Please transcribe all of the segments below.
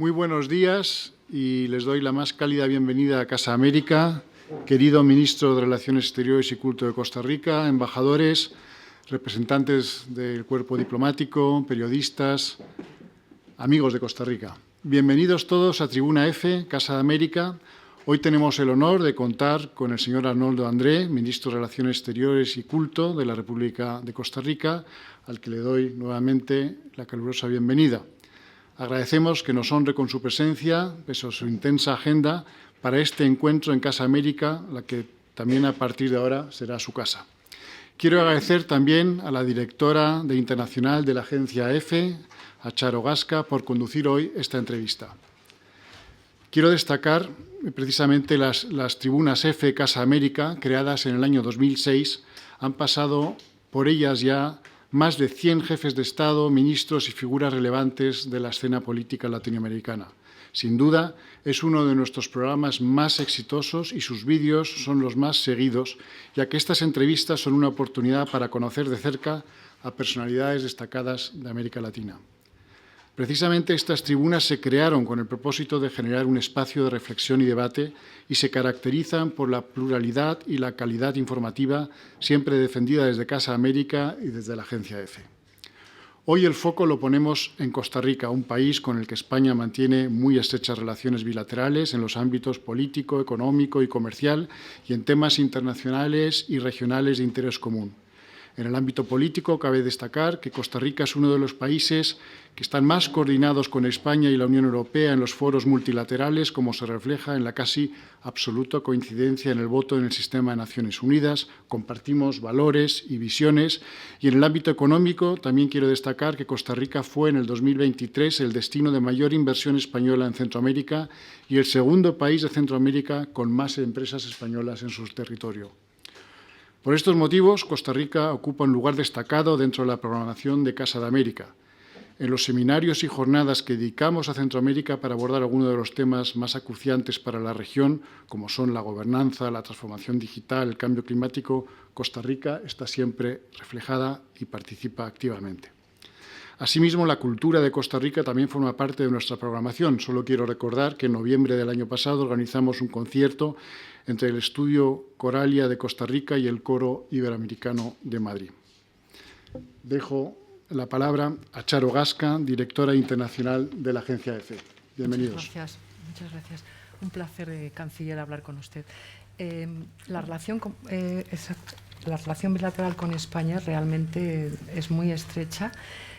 Muy buenos días y les doy la más cálida bienvenida a Casa América, querido Ministro de Relaciones Exteriores y Culto de Costa Rica, embajadores, representantes del cuerpo diplomático, periodistas, amigos de Costa Rica. Bienvenidos todos a Tribuna F, Casa América. Hoy tenemos el honor de contar con el señor Arnoldo André, Ministro de Relaciones Exteriores y Culto de la República de Costa Rica, al que le doy nuevamente la calurosa bienvenida. Agradecemos que nos honre con su presencia, pese a su intensa agenda, para este encuentro en Casa América, la que también a partir de ahora será su casa. Quiero agradecer también a la directora de Internacional de la Agencia EFE, a Charo Gasca, por conducir hoy esta entrevista. Quiero destacar precisamente las tribunas EFE Casa América, creadas en el año 2006, han pasado por ellas ya más de 100 jefes de Estado, ministros y figuras relevantes de la escena política latinoamericana. Sin duda, es uno de nuestros programas más exitosos y sus vídeos son los más seguidos, ya que estas entrevistas son una oportunidad para conocer de cerca a personalidades destacadas de América Latina. Precisamente estas tribunas se crearon con el propósito de generar un espacio de reflexión y debate y se caracterizan por la pluralidad y la calidad informativa siempre defendida desde Casa América y desde la Agencia EFE. Hoy el foco lo ponemos en Costa Rica, un país con el que España mantiene muy estrechas relaciones bilaterales en los ámbitos político, económico y comercial y en temas internacionales y regionales de interés común. En el ámbito político, cabe destacar que Costa Rica es uno de los países que están más coordinados con España y la Unión Europea en los foros multilaterales, como se refleja en la casi absoluta coincidencia en el voto en el sistema de Naciones Unidas. Compartimos valores y visiones. Y en el ámbito económico, también quiero destacar que Costa Rica fue en el 2023 el destino de mayor inversión española en Centroamérica y el segundo país de Centroamérica con más empresas españolas en su territorio. Por estos motivos, Costa Rica ocupa un lugar destacado dentro de la programación de Casa de América. En los seminarios y jornadas que dedicamos a Centroamérica para abordar algunos de los temas más acuciantes para la región, como son la gobernanza, la transformación digital, el cambio climático, Costa Rica está siempre reflejada y participa activamente. Asimismo, la cultura de Costa Rica también forma parte de nuestra programación. Solo quiero recordar que en noviembre del año pasado organizamos un concierto entre el Estudio Coralia de Costa Rica y el Coro Iberoamericano de Madrid. Dejo la palabra a Charo Gasca, directora internacional de la Agencia EFE. Bienvenidos. Muchas gracias. Un placer, canciller, hablar con usted. La relación bilateral con España realmente es muy estrecha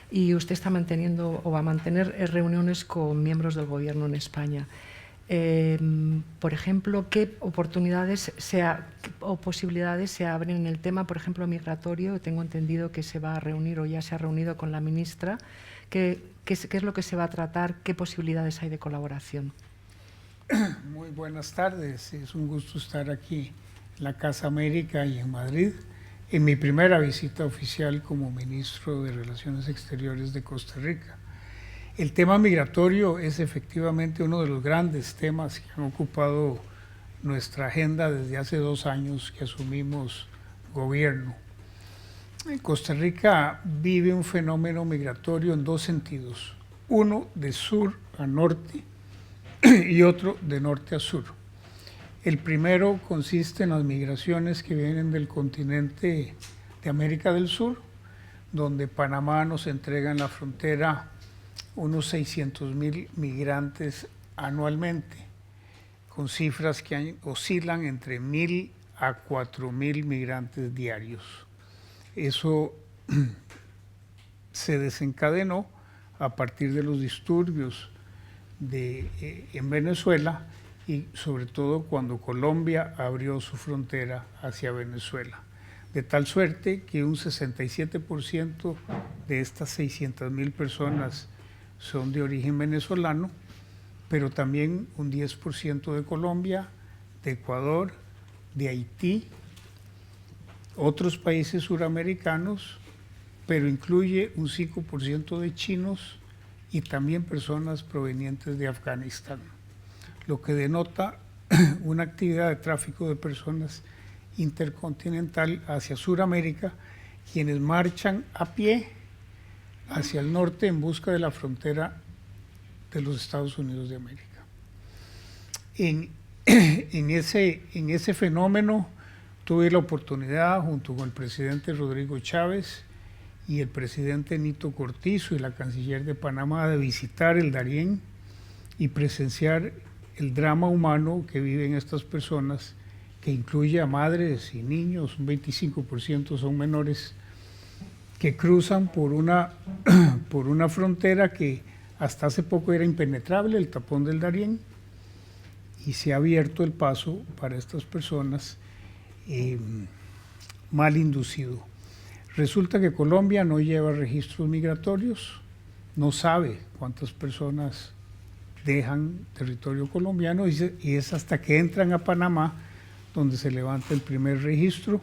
y usted está manteniendo o va a mantener reuniones con miembros del Gobierno en España. Por ejemplo, ¿qué oportunidades o posibilidades se abren en el tema, por ejemplo, migratorio? Tengo entendido que se va a reunir o ya se ha reunido con la ministra. ¿Qué es lo que se va a tratar? ¿Qué posibilidades hay de colaboración? Muy buenas tardes. Es un gusto estar aquí en la Casa América y en Madrid, en mi primera visita oficial como Ministro de Relaciones Exteriores de Costa Rica. El tema migratorio es efectivamente uno de los grandes temas que han ocupado nuestra agenda desde hace 2 años que asumimos gobierno. Costa Rica vive un fenómeno migratorio en 2 sentidos, uno de sur a norte y otro de norte a sur. El primero consiste en las migraciones que vienen del continente de América del Sur, donde Panamá nos entrega en la frontera unos 600,000 migrantes anualmente, con cifras que oscilan entre 1,000 a 4,000 migrantes diarios. Eso se desencadenó a partir de los disturbios en Venezuela y sobre todo cuando Colombia abrió su frontera hacia Venezuela. De tal suerte que un 67% de estas 600,000 personas son de origen venezolano, pero también un 10% de Colombia, de Ecuador, de Haití, otros países suramericanos, pero incluye un 5% de chinos y también personas provenientes de Afganistán, lo que denota una actividad de tráfico de personas intercontinental hacia Suramérica, quienes marchan a pie hacia el norte en busca de la frontera de los Estados Unidos de América. En ese fenómeno tuve la oportunidad, junto con el presidente Rodrigo Chávez y el presidente Nito Cortizo y la canciller de Panamá, de visitar el Darién y presenciar el drama humano que viven estas personas, que incluye a madres y niños, un 25% son menores, que cruzan por una frontera que hasta hace poco era impenetrable, el tapón del Darién, y se ha abierto el paso para estas personas mal inducido. Resulta que Colombia no lleva registros migratorios, no sabe cuántas personas dejan territorio colombiano y es hasta que entran a Panamá donde se levanta el primer registro,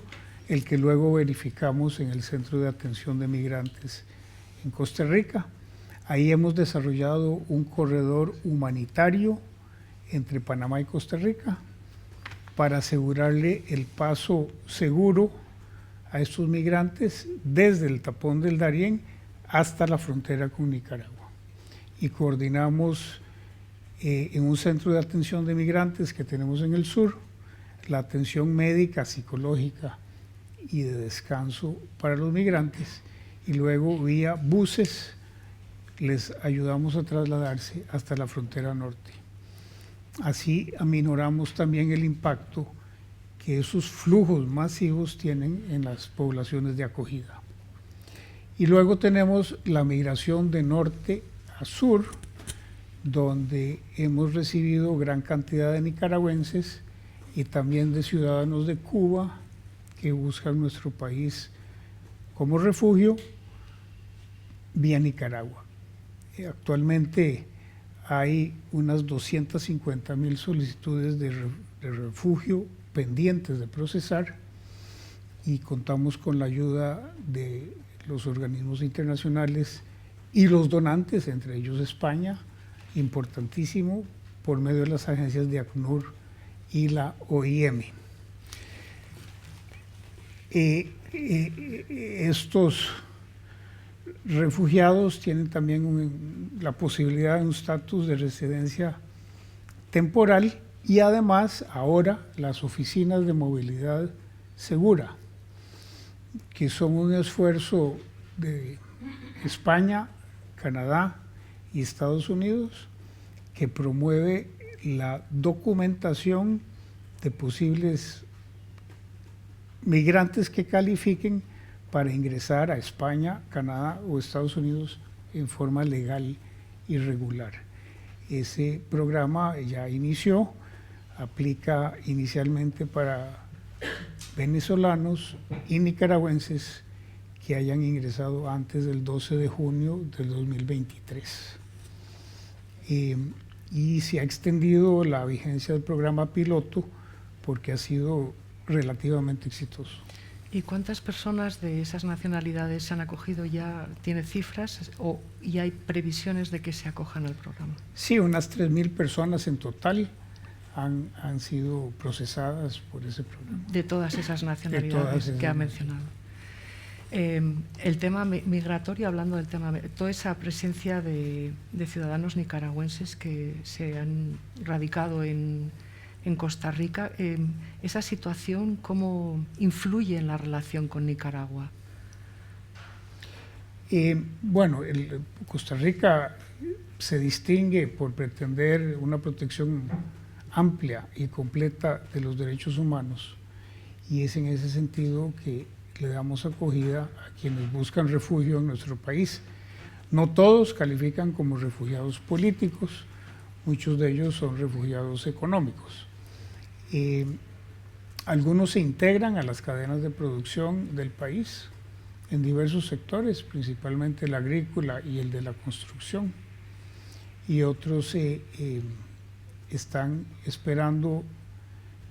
el que luego verificamos en el Centro de Atención de Migrantes en Costa Rica. Ahí hemos desarrollado un corredor humanitario entre Panamá y Costa Rica para asegurarle el paso seguro a estos migrantes desde el tapón del Darién hasta la frontera con Nicaragua. Y coordinamos en un centro de atención de migrantes que tenemos en el sur, la atención médica, psicológica y de descanso para los migrantes, y luego vía buses les ayudamos a trasladarse hasta la frontera norte. Así aminoramos también el impacto que esos flujos masivos tienen en las poblaciones de acogida. Y luego tenemos la migración de norte a sur, donde hemos recibido gran cantidad de nicaragüenses y también de ciudadanos de Cuba que buscan nuestro país como refugio vía Nicaragua. Actualmente hay unas 250,000 solicitudes de refugio pendientes de procesar y contamos con la ayuda de los organismos internacionales y los donantes, entre ellos España, importantísimo, por medio de las agencias de ACNUR y la OIM. Estos refugiados tienen también la posibilidad de un estatus de residencia temporal y además ahora las oficinas de movilidad segura, que son un esfuerzo de España, Canadá y Estados Unidos, que promueve la documentación de posibles migrantes que califiquen para ingresar a España, Canadá o Estados Unidos en forma legal y regular. Ese programa ya inició, aplica inicialmente para venezolanos y nicaragüenses que hayan ingresado antes del 12 de junio del 2023. Y se ha extendido la vigencia del programa piloto porque ha sido relativamente exitoso. ¿Y cuántas personas de esas nacionalidades se han acogido ya? ¿Tiene cifras y hay previsiones de que se acojan al programa? Sí, unas 3,000 personas en total han sido procesadas por ese programa. De todas esas nacionalidades que ha mencionado. El tema migratorio, hablando del tema, toda esa presencia de ciudadanos nicaragüenses que se han radicado en Costa Rica, ¿esa situación cómo influye en la relación con Nicaragua? Bueno, Costa Rica se distingue por pretender una protección amplia y completa de los derechos humanos, y es en ese sentido que le damos acogida a quienes buscan refugio en nuestro país. No todos califican como refugiados políticos, muchos de ellos son refugiados económicos. Algunos se integran a las cadenas de producción del país en diversos sectores, principalmente el agrícola y el de la construcción, y otros están esperando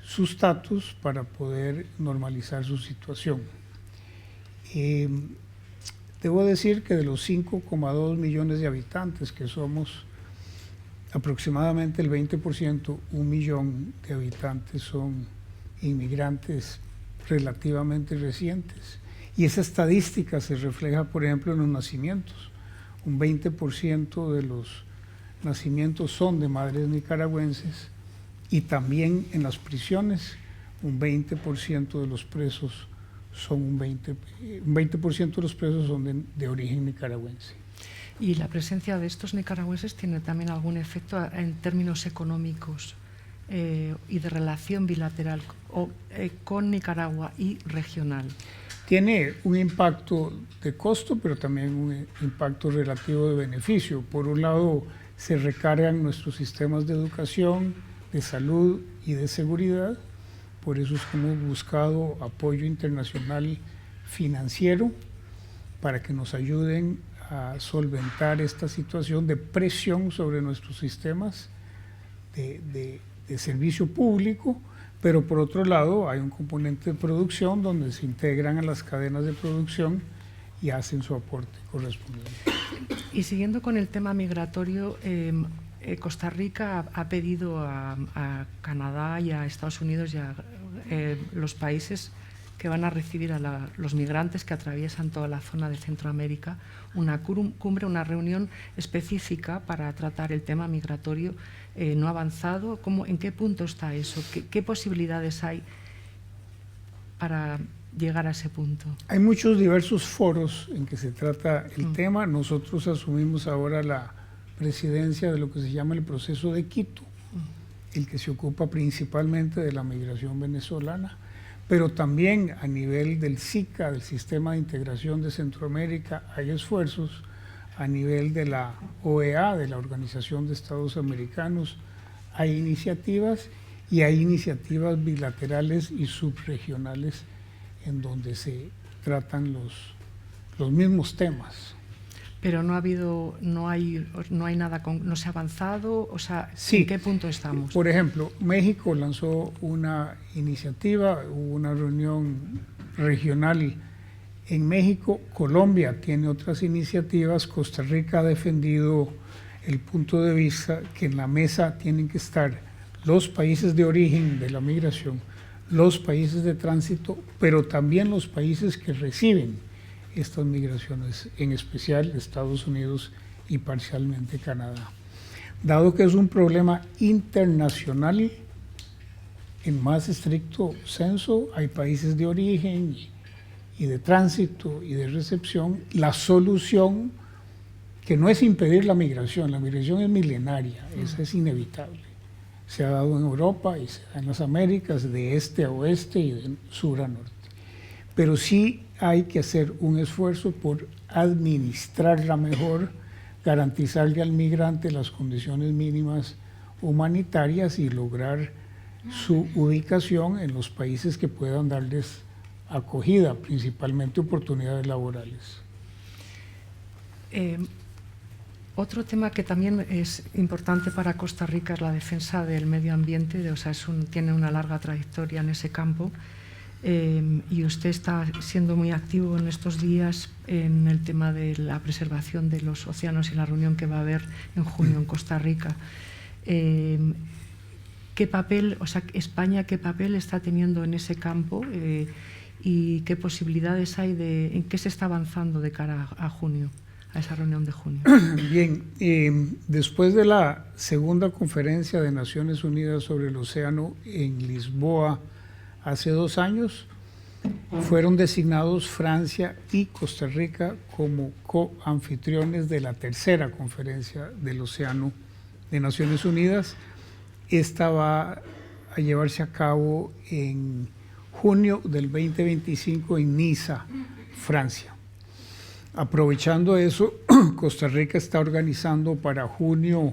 su estatus para poder normalizar su situación. Debo decir que de los 5,2 millones de habitantes que somos, aproximadamente el 20%, 1 millón de habitantes son inmigrantes relativamente recientes. Y esa estadística se refleja, por ejemplo, en los nacimientos. Un 20% de los nacimientos son de madres nicaragüenses, y también en las prisiones un 20% de los presos son un 20% de los presos son de origen nicaragüense. ¿Y la presencia de estos nicaragüenses tiene también algún efecto en términos económicos y de relación bilateral con Nicaragua y regional? Tiene un impacto de costo, pero también un impacto relativo de beneficio. Por un lado, se recargan nuestros sistemas de educación, de salud y de seguridad. Por eso es que hemos buscado apoyo internacional financiero para que nos ayuden a solventar esta situación de presión sobre nuestros sistemas de servicio público, pero por otro lado hay un componente de producción donde se integran a las cadenas de producción y hacen su aporte correspondiente. Y siguiendo con el tema migratorio, Costa Rica ha pedido a Canadá y a Estados Unidos y a los países que van a recibir a los migrantes que atraviesan toda la zona de Centroamérica, una cumbre, una reunión específica para tratar el tema migratorio no avanzado. ¿En qué punto está eso? ¿Qué posibilidades hay para llegar a ese punto? Hay muchos diversos foros en que se trata el tema. Nosotros asumimos ahora la presidencia de lo que se llama el proceso de Quito, el que se ocupa principalmente de la migración venezolana, pero también a nivel del SICA, del Sistema de Integración de Centroamérica, hay esfuerzos. A nivel de la OEA, de la Organización de Estados Americanos, hay iniciativas, y hay iniciativas bilaterales y subregionales en donde se tratan los mismos temas. Pero no hay nada, no se ha avanzado, o sea, sí. ¿En qué punto estamos? Por ejemplo, México lanzó una iniciativa, hubo una reunión regional en México. Colombia tiene otras iniciativas. Costa Rica ha defendido el punto de vista que en la mesa tienen que estar los países de origen de la migración, los países de tránsito, pero también los países que reciben estas migraciones, en especial Estados Unidos y parcialmente Canadá. Dado que es un problema internacional, en más estricto senso, hay países de origen y de tránsito y de recepción. La solución, que no es impedir la migración es milenaria, esa es inevitable. Se ha dado en Europa y se da en las Américas, de este a oeste y de sur a norte. Pero sí hay que hacer un esfuerzo por administrarla mejor, garantizarle al migrante las condiciones mínimas humanitarias y lograr su ubicación en los países que puedan darles acogida, principalmente oportunidades laborales. Otro tema que también es importante para Costa Rica es la defensa del medio ambiente, o sea, tiene una larga trayectoria en ese campo. Y usted está siendo muy activo en estos días en el tema de la preservación de los océanos y la reunión que va a haber en junio en Costa Rica. ¿Qué papel, o sea, España qué papel está teniendo en ese campo y qué posibilidades hay en qué se está avanzando de cara a junio, a esa reunión de junio? Bien, después de la segunda conferencia de Naciones Unidas sobre el océano en Lisboa, hace 2 años, fueron designados Francia y Costa Rica como coanfitriones de la tercera conferencia del Océano de Naciones Unidas. Esta va a llevarse a cabo en junio del 2025 en Niza, Francia. Aprovechando eso, Costa Rica está organizando para junio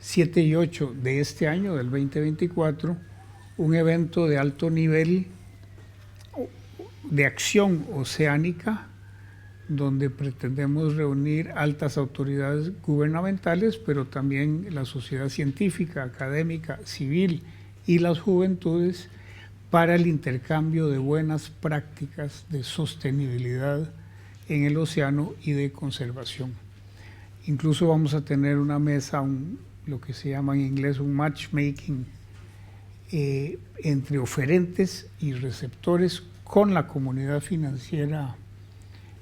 7 y 8 de este año, del 2024, un evento de alto nivel de acción oceánica, donde pretendemos reunir altas autoridades gubernamentales, pero también la sociedad científica, académica, civil y las juventudes, para el intercambio de buenas prácticas de sostenibilidad en el océano y de conservación. Incluso vamos a tener una mesa, lo que se llama en inglés un matchmaking, entre oferentes y receptores con la comunidad financiera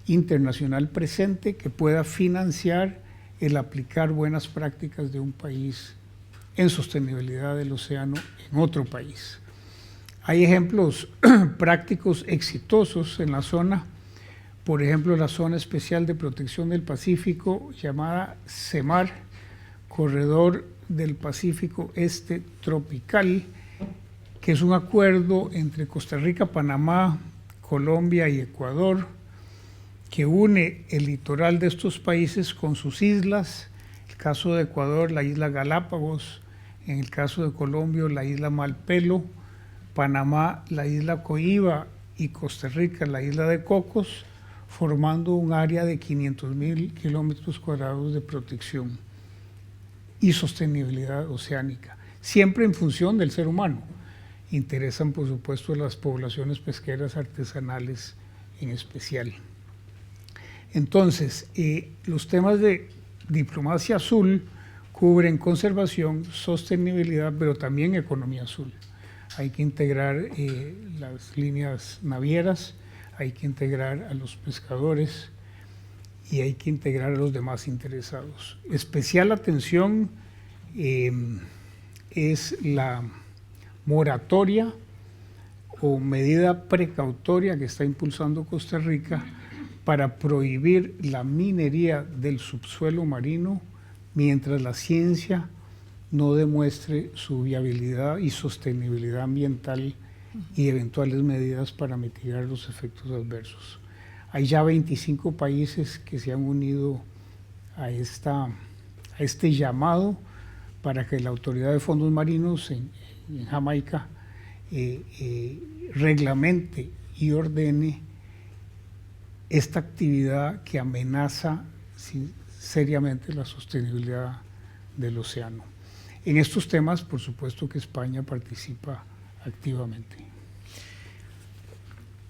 internacional presente, que pueda financiar el aplicar buenas prácticas de un país en sostenibilidad del océano en otro país. Hay ejemplos prácticos exitosos en la zona, por ejemplo, la Zona Especial de Protección del Pacífico, llamada CEMAR, Corredor del Pacífico Este Tropical, que es un acuerdo entre Costa Rica, Panamá, Colombia y Ecuador, que une el litoral de estos países con sus islas, en el caso de Ecuador, la isla Galápagos, en el caso de Colombia, la isla Malpelo, Panamá, la isla Coiba y Costa Rica, la isla de Cocos, formando un área de 500.000 kilómetros cuadrados de protección y sostenibilidad oceánica, siempre en función del ser humano. Interesan, por supuesto, las poblaciones pesqueras artesanales en especial. Entonces, los temas de diplomacia azul cubren conservación, sostenibilidad, pero también economía azul. Hay que integrar las líneas navieras, hay que integrar a los pescadores y hay que integrar a los demás interesados. Especial atención es la moratoria o medida precautoria que está impulsando Costa Rica para prohibir la minería del subsuelo marino mientras la ciencia no demuestre su viabilidad y sostenibilidad ambiental y eventuales medidas para mitigar los efectos adversos. Hay ya 25 países que se han unido a este llamado para que la Autoridad de Fondos Marinos en Jamaica reglamente y ordene esta actividad que amenaza seriamente la sostenibilidad del océano. En estos temas, por supuesto que España participa activamente.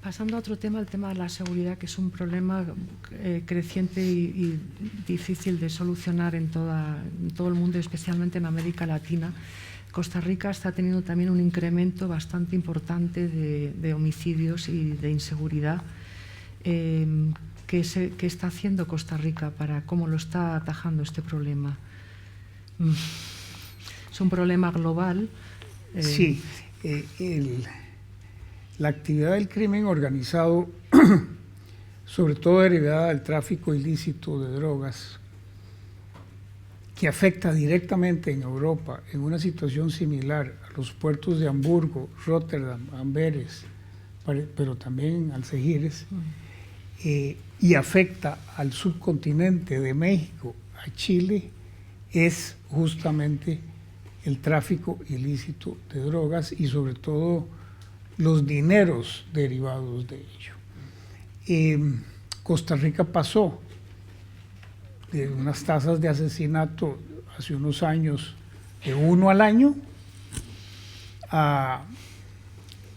Pasando a otro tema, el tema de la seguridad, que es un problema creciente y difícil de solucionar en todo el mundo, especialmente en América Latina. Costa Rica está teniendo también un incremento bastante importante de homicidios y de inseguridad. ¿Qué está haciendo Costa Rica cómo lo está atajando este problema? Es un problema global. Sí, la actividad del crimen organizado, sobre todo derivada del tráfico ilícito de drogas, que afecta directamente en Europa, en una situación similar a los puertos de Hamburgo, Rotterdam, Amberes, pero también Algeciras, y afecta al subcontinente de México, a Chile, es justamente el tráfico ilícito de drogas y sobre todo los dineros derivados de ello. Costa Rica pasó de unas tasas de asesinato hace unos años de 1 al año a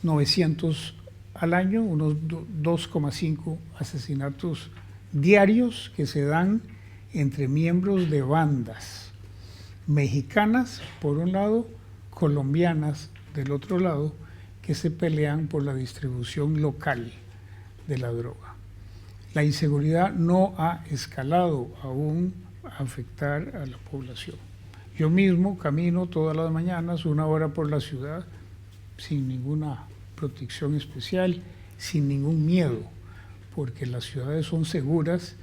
900 al año, unos 2,5 asesinatos diarios que se dan entre miembros de bandas mexicanas, por un lado, colombianas, del otro lado, que se pelean por la distribución local de la droga. La inseguridad no ha escalado aún a afectar a la población. Yo mismo camino todas las mañanas 1 hora por la ciudad sin ninguna protección especial, sin ningún miedo, porque las ciudades son seguras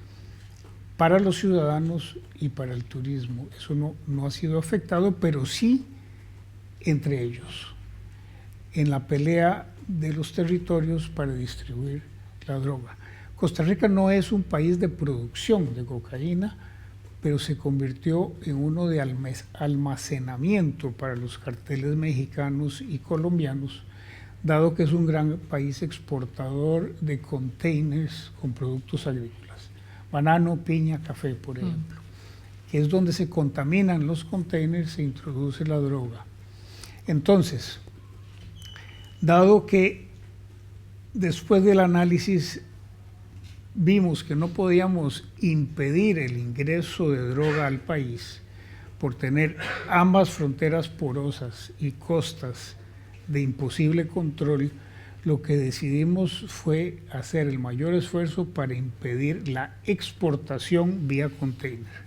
para los ciudadanos y para el turismo. Eso no ha sido afectado, pero sí entre ellos, en la pelea de los territorios para distribuir la droga. Costa Rica no es un país de producción de cocaína, pero se convirtió en uno de almacenamiento para los carteles mexicanos y colombianos, dado que es un gran país exportador de containers con productos agrícolas, banano, piña, café, por ejemplo, que es donde se contaminan los containers, se introduce la droga. Entonces, dado que después del análisis vimos que no podíamos impedir el ingreso de droga al país por tener ambas fronteras porosas y costas de imposible control, lo que decidimos fue hacer el mayor esfuerzo para impedir la exportación vía container.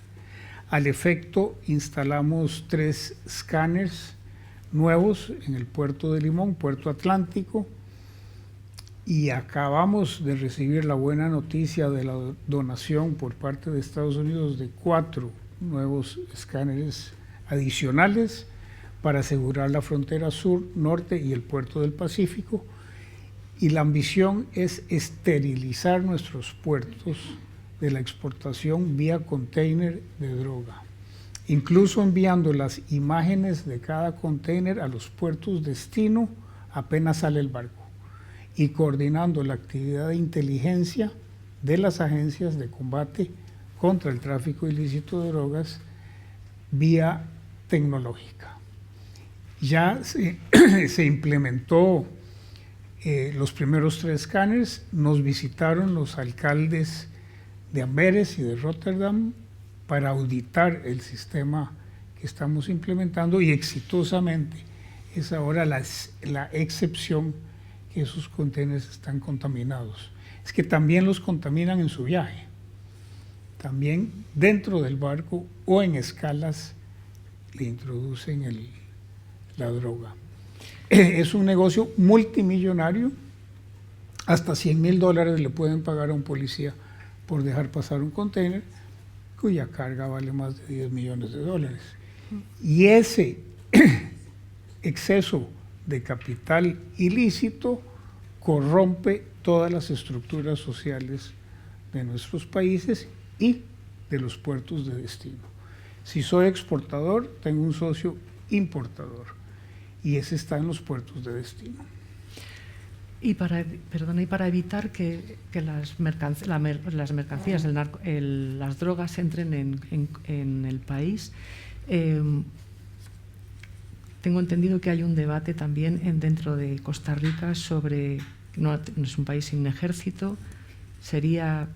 Al efecto, instalamos 3 escáneres nuevos en el puerto de Limón, Puerto Atlántico, y acabamos de recibir la buena noticia de la donación por parte de Estados Unidos de 4 nuevos escáneres adicionales para asegurar la frontera sur, norte y el puerto del Pacífico. Y la ambición es esterilizar nuestros puertos de la exportación vía container de droga, incluso enviando las imágenes de cada container a los puertos destino apenas sale el barco, y coordinando la actividad de inteligencia de las agencias de combate contra el tráfico ilícito de drogas vía tecnológica. Ya se implementó los primeros 3 escáneres, nos visitaron los alcaldes de Amberes y de Rotterdam para auditar el sistema que estamos implementando, y exitosamente es ahora la excepción que esos contenedores están contaminados. Es que también los contaminan en su viaje, también dentro del barco o en escalas le introducen la droga. Es un negocio multimillonario, hasta $100,000 le pueden pagar a un policía por dejar pasar un container cuya carga vale más de $10 millones. Y ese exceso de capital ilícito corrompe todas las estructuras sociales de nuestros países y de los puertos de destino. Si soy exportador, tengo un socio importador, y ese está en los puertos de destino. Y para evitar que las mercancías, las drogas entren en el país, tengo entendido que hay un debate también dentro de Costa Rica sobre, no es un país sin ejército, sería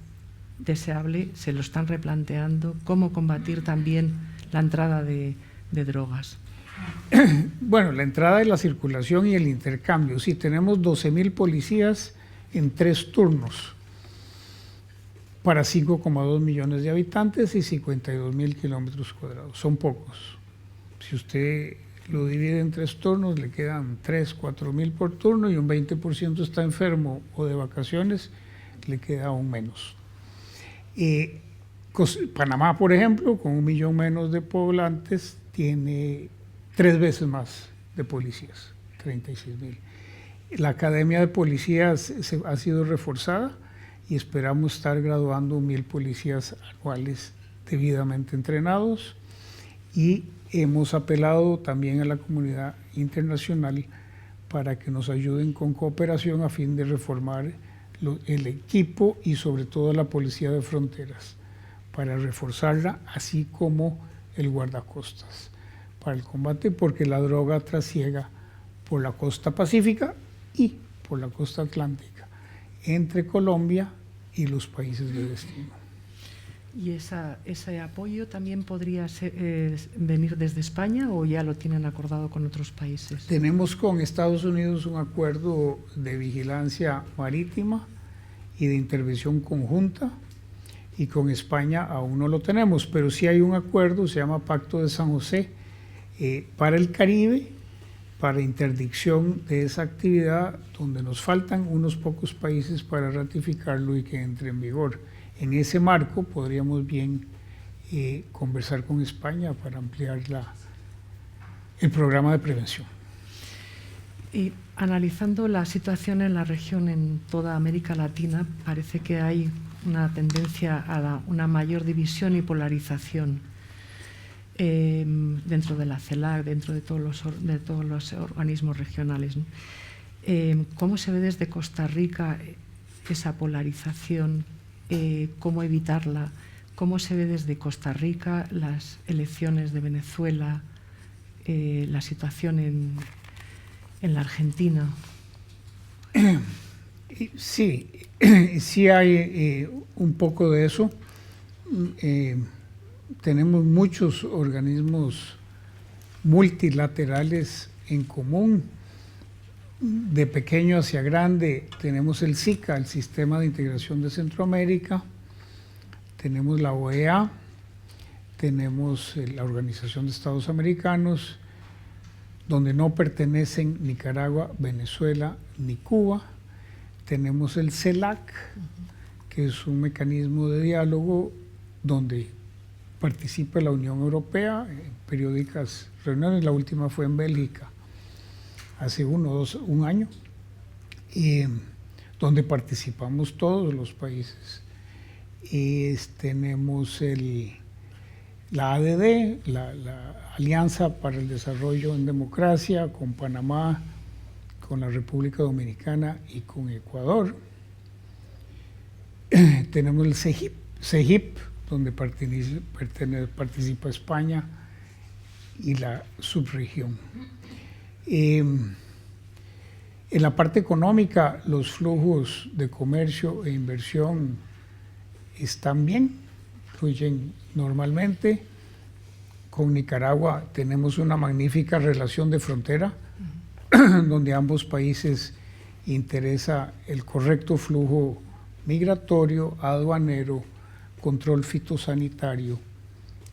deseable, se lo están replanteando, cómo combatir también la entrada de drogas. Bueno, la entrada y la circulación y el intercambio. Sí, tenemos 12,000 policías en 3 turnos para 5,2 millones de habitantes y 52,000 kilómetros cuadrados. Son pocos. Si usted lo divide en 3 turnos, le quedan 3,000-4,000 por turno, y un 20% está enfermo o de vacaciones, le queda aún menos. Panamá, por ejemplo, con 1 millón menos de poblantes, tiene 3 veces más de policías, 36,000. La Academia de Policías ha sido reforzada y esperamos estar graduando 1,000 policías anuales debidamente entrenados, y hemos apelado también a la comunidad internacional para que nos ayuden con cooperación a fin de reformar el equipo y sobre todo la policía de fronteras, para reforzarla, así como el guardacostas, para el combate, porque la droga trasiega por la costa pacífica y por la costa atlántica, entre Colombia y los países de destino. ¿Y ese apoyo también podría venir desde España, o ya lo tienen acordado con otros países? Tenemos con Estados Unidos un acuerdo de vigilancia marítima y de intervención conjunta, y con España aún no lo tenemos, pero sí hay un acuerdo, se llama Pacto de San José, para el Caribe, para interdicción de esa actividad, donde nos faltan unos pocos países para ratificarlo y que entre en vigor. En ese marco podríamos bien conversar con España para ampliar el programa de prevención. Y analizando la situación en la región, en toda América Latina, parece que hay una tendencia a una mayor división y polarización dentro de la CELAC, dentro de todos los organismos regionales, ¿no? ¿Cómo se ve desde Costa Rica esa polarización? ¿Cómo evitarla? ¿Cómo se ve desde Costa Rica las elecciones de Venezuela, la situación en la Argentina? Sí, sí hay un poco de eso. Tenemos muchos organismos multilaterales en común, de pequeño hacia grande. Tenemos el SICA, el Sistema de Integración de Centroamérica, tenemos la OEA, tenemos la Organización de Estados Americanos, donde no pertenecen Nicaragua, Venezuela ni Cuba. Tenemos el CELAC, que es un mecanismo de diálogo donde participa la Unión Europea en periódicas reuniones. La última fue en Bélgica, hace un año, y donde participamos todos los países. Y tenemos la ADD, la Alianza para el Desarrollo en Democracia, con Panamá, con la República Dominicana y con Ecuador. Tenemos el CEGIP, donde participa España y la subregión. En la parte económica, los flujos de comercio e inversión están bien, fluyen normalmente. Con Nicaragua tenemos una magnífica relación de frontera, donde ambos países interesa el correcto flujo migratorio, aduanero, control fitosanitario,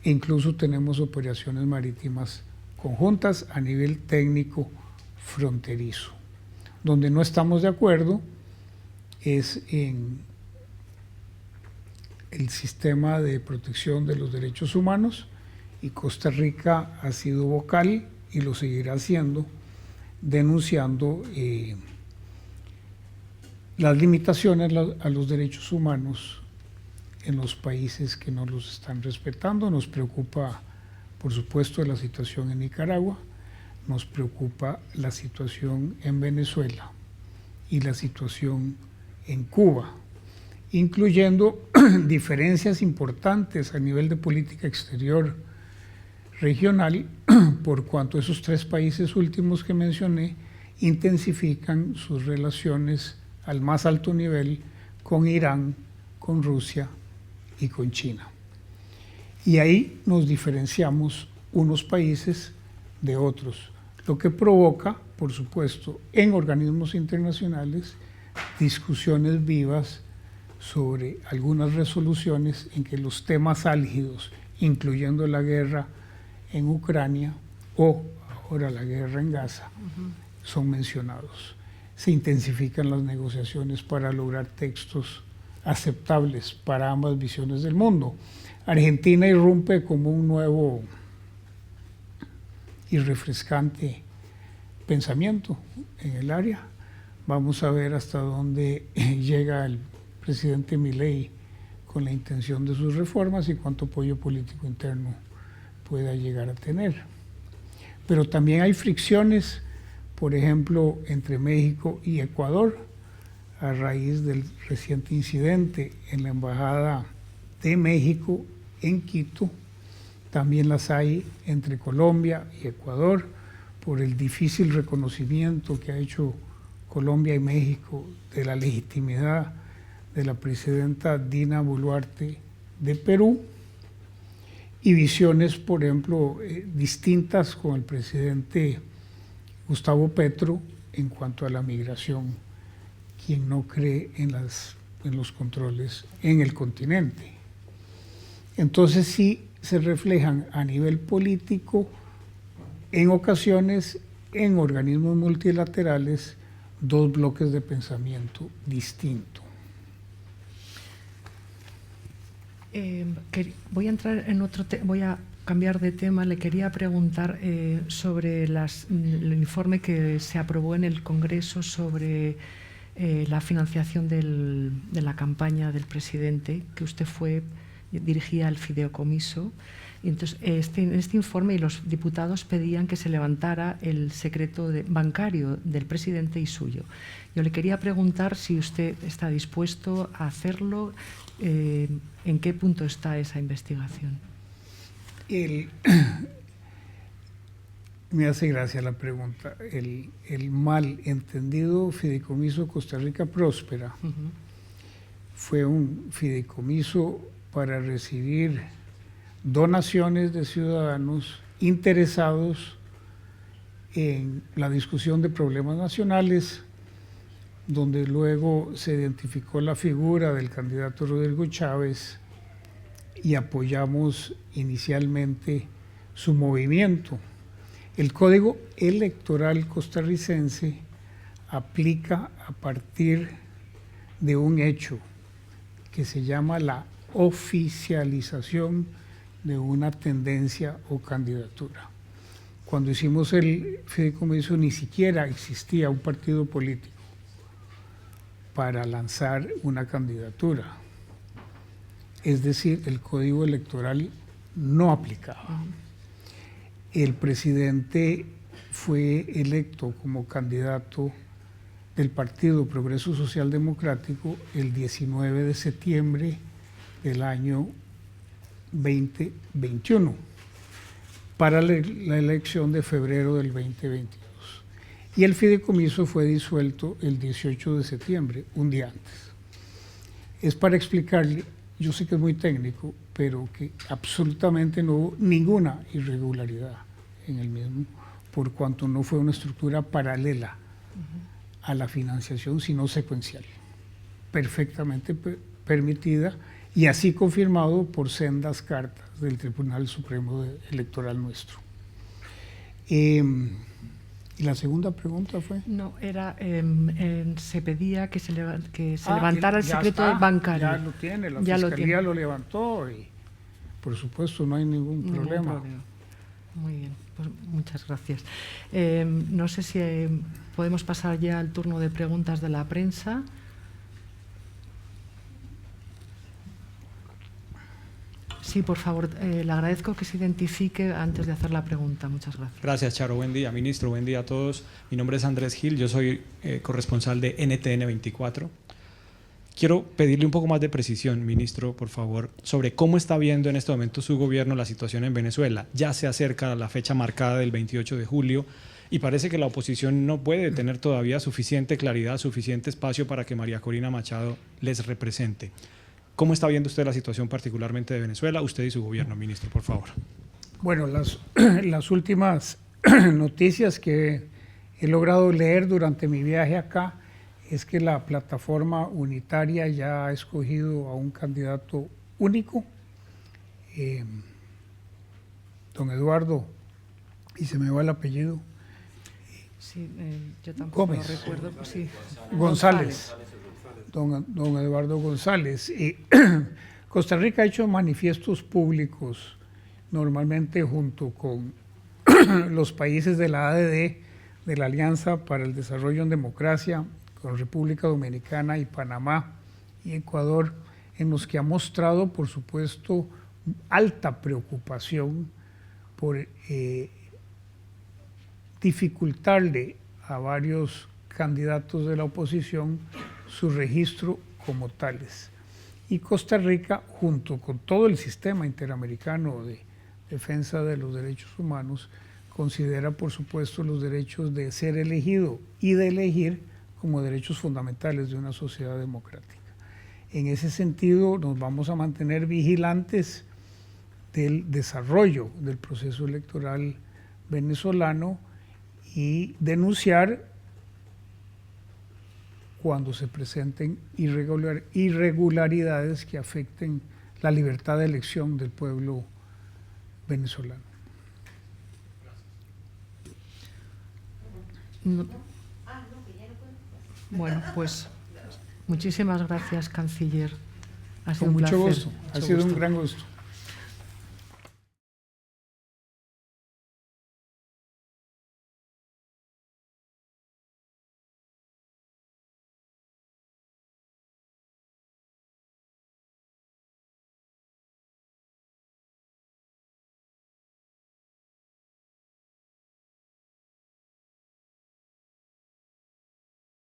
e incluso tenemos operaciones marítimas conjuntas a nivel técnico fronterizo. Donde no estamos de acuerdo es en el sistema de protección de los derechos humanos, y Costa Rica ha sido vocal y lo seguirá haciendo, denunciando las limitaciones a los derechos humanos en los países que no los están respetando. Nos preocupa, por supuesto, la situación en Nicaragua, nos preocupa la situación en Venezuela y la situación en Cuba, incluyendo diferencias importantes a nivel de política exterior regional, por cuanto esos tres países últimos que mencioné intensifican sus relaciones al más alto nivel con Irán, con Rusia y con China. Y ahí nos diferenciamos unos países de otros, lo que provoca, por supuesto, en organismos internacionales, discusiones vivas sobre algunas resoluciones en que los temas álgidos, incluyendo la guerra en Ucrania o ahora la guerra en Gaza, son mencionados. Se intensifican las negociaciones para lograr textos aceptables para ambas visiones del mundo. Argentina irrumpe como un nuevo y refrescante pensamiento en el área. Vamos a ver hasta dónde llega el presidente Milei con la intención de sus reformas y cuánto apoyo político interno pueda llegar a tener. Pero también hay fricciones, por ejemplo, entre México y Ecuador, a raíz del reciente incidente en la Embajada de México en Quito. También las hay entre Colombia y Ecuador, por el difícil reconocimiento que ha hecho Colombia y México de la legitimidad de la presidenta Dina Boluarte de Perú, y visiones, por ejemplo, distintas con el presidente Gustavo Petro en cuanto a la migración, quien no cree en los controles en el continente. Entonces sí se reflejan a nivel político, en ocasiones, en organismos multilaterales, dos bloques de pensamiento distinto. Voy a entrar en voy a cambiar de tema. Le quería preguntar sobre el informe que se aprobó en el Congreso sobre la financiación de la campaña del presidente, que usted dirigía el fideicomiso. Y entonces, en este informe, y los diputados pedían que se levantara el secreto bancario del presidente y suyo. Yo le quería preguntar si usted está dispuesto a hacerlo, en qué punto está esa investigación. Me hace gracia la pregunta. El mal entendido fideicomiso Costa Rica Próspera fue un fideicomiso para recibir donaciones de ciudadanos interesados en la discusión de problemas nacionales, donde luego se identificó la figura del candidato Rodrigo Chávez y apoyamos inicialmente su movimiento. El Código Electoral costarricense aplica a partir de un hecho que se llama la oficialización de una tendencia o candidatura. Cuando hicimos el fideicomiso ni siquiera existía un partido político para lanzar una candidatura. Es decir, el Código Electoral no aplicaba. El presidente fue electo como candidato del Partido Progreso Social Democrático el 19 de septiembre del año 2021 para la elección de febrero del 2022. Y el fideicomiso fue disuelto el 18 de septiembre, un día antes. Es para explicarle, yo sé que es muy técnico, pero que absolutamente no hubo ninguna irregularidad en el mismo, por cuanto no fue una estructura paralela a la financiación, sino secuencial, perfectamente permitida y así confirmado por sendas cartas del Tribunal Supremo Electoral nuestro. ¿Y la segunda pregunta fue? No, era, se pedía que se levantara el secreto bancario. Ya lo tiene, la Fiscalía lo levantó y por supuesto no hay ningún problema. Muy bien, pues muchas gracias. No sé si podemos pasar ya al turno de preguntas de la prensa. Sí, por favor, le agradezco que se identifique antes de hacer la pregunta. Muchas gracias. Gracias, Charo. Buen día, ministro. Buen día a todos. Mi nombre es Andrés Gil, yo soy corresponsal de NTN 24. Quiero pedirle un poco más de precisión, ministro, por favor, sobre cómo está viendo en este momento su gobierno la situación en Venezuela. Ya se acerca la fecha marcada del 28 de julio y parece que la oposición no puede tener todavía suficiente claridad, suficiente espacio para que María Corina Machado les represente. ¿Cómo está viendo usted la situación particularmente de Venezuela, usted y su gobierno, ministro, por favor? Bueno, las últimas noticias que he logrado leer durante mi viaje acá es que la plataforma unitaria ya ha escogido a un candidato único, don Eduardo, y se me va el apellido. Sí, yo tampoco Gómez. lo recuerdo. Sí. González. Don Eduardo González. Costa Rica ha hecho manifiestos públicos, normalmente junto con los países de la ADD, de la Alianza para el Desarrollo en Democracia, con República Dominicana y Panamá y Ecuador, en los que ha mostrado, por supuesto, alta preocupación por dificultarle a varios candidatos de la oposición su registro como tales. Y Costa Rica, junto con todo el sistema interamericano de defensa de los derechos humanos, considera, por supuesto, los derechos de ser elegido y de elegir como derechos fundamentales de una sociedad democrática. En ese sentido, nos vamos a mantener vigilantes del desarrollo del proceso electoral venezolano y denunciar cuando se presenten irregularidades que afecten la libertad de elección del pueblo venezolano. No. Bueno, pues muchísimas gracias, canciller. Ha sido Con un mucho placer. gusto, ha sido un gran gusto.